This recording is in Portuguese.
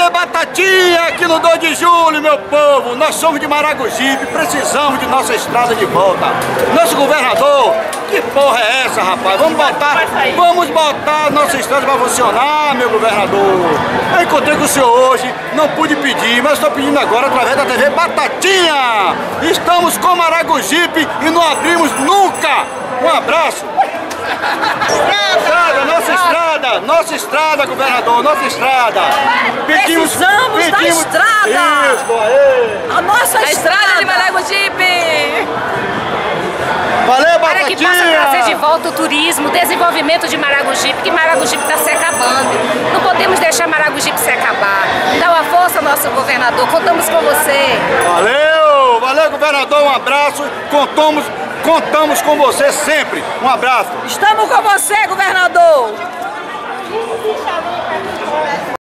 Cadê Batatinha aqui no 2 de julho, meu povo? Nós somos de Maragogipe, precisamos de nossa estrada de volta. Nosso governador, que porra é essa, rapaz? Vamos botar nossa estrada para funcionar, meu governador. Eu encontrei com o senhor hoje, não pude pedir, mas estou pedindo agora através da TV Batatinha. Estamos com Maragogipe e não abrimos nunca. Um abraço. Nossa estrada, governador, nossa estrada. Precisamos da estrada. Isso, aê. A nossa estrada de Maragogipe. Valeu, Batatinha. Para que possa trazer de volta o turismo, o desenvolvimento de Maragogipe, que Maragogipe está se acabando. Não podemos deixar Maragogipe se acabar. Dá uma força, nosso governador. Contamos com você. Valeu, governador, um abraço. Contamos com você sempre. Um abraço. Estamos com você, governador.